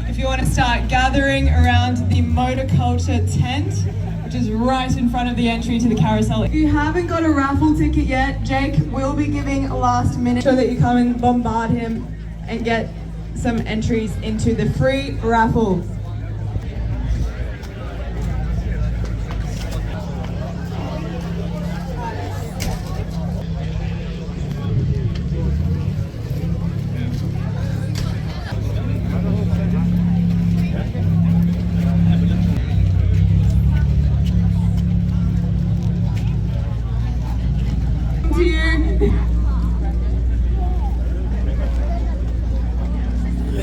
If you want to start gathering around the Motorculture tent, which is right in front of the entry to the carousel. If you haven't got a raffle ticket yet, Jake will be giving a last minute so that you come and bombard him and get some entries into the free raffle.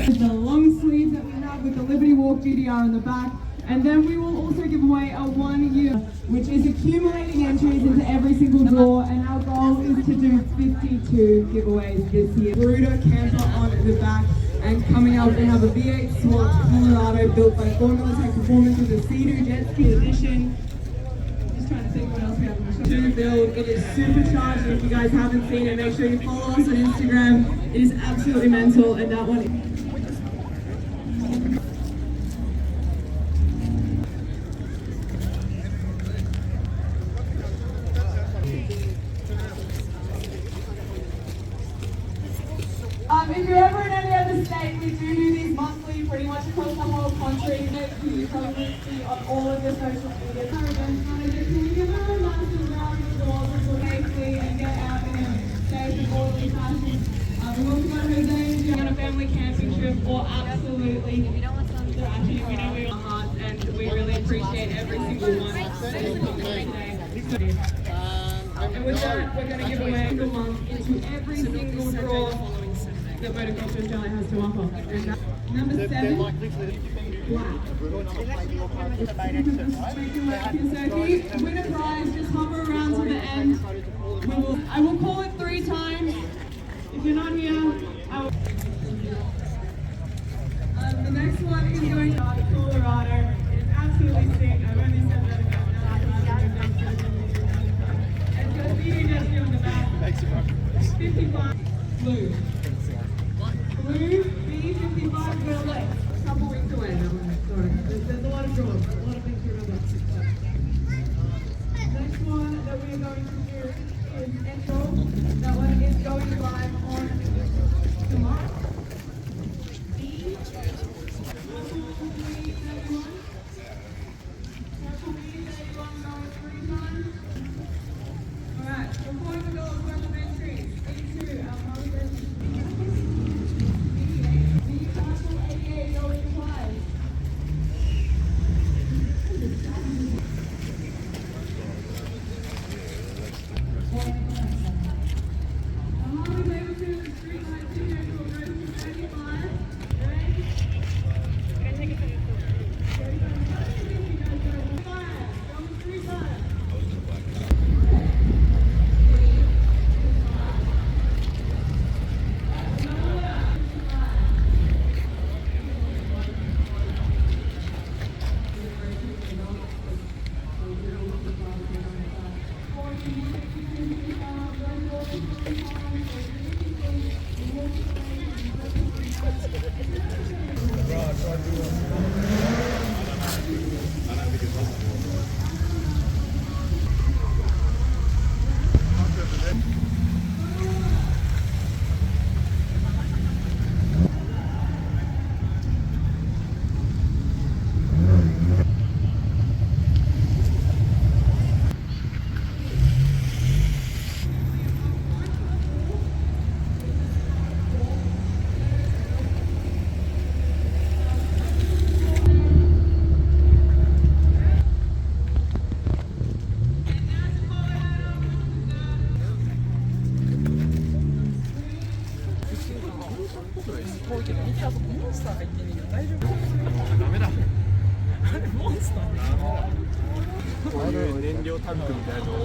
The long sleeves that we have with the Liberty Walk GDR in the back, and then we will also give away a 1 year, which is accumulating entries into every single draw, and our goal is to do 52 giveaways this year. Garuda camper on the back, and coming up we have a V8 SWAT Colorado built by Formula Tech Performance with a Sea-Doo jet ski edition. Just trying to think what else we have to build. It is supercharged, and if you guys haven't seen it, make sure you follow us on Instagram. It is absolutely mental, and that one. If you're ever in any other state, we do these monthly, pretty much across the whole country. Make sure you probably see on all of your social media. Our event manager, can you give her a massive round of applause for safely and get out and safe in all of these passions. We've also got Jose on a family camping trip, or absolutely, we know we are hearts, and we really appreciate every single one that is coming today. And with that, we're going to give away a month into every single draw that Motorculture Australia has to offer. Number 7, black. Winner prize, just hover around to the end. I will call it 3 times. If you're not here, the next one is going to Colorado. It is absolutely sick. I've only said that about now. It's got a Sea-Doo jet ski on the back. 55. Blue. Blue, B55, we're left. A couple weeks away now. Sorry. There's a lot of draws, a lot of things to remember. Next one that we're going to do is Echo. That one is going live on tomorrow. B, Purple B31 going 3 times. Alright, before we go, worth of entries into our Moses. 遠いけど見たとこモンスターがいってんねんけど大丈夫？ダメだ。あれモンスターダメだ。こういう燃料タンクみたいなのを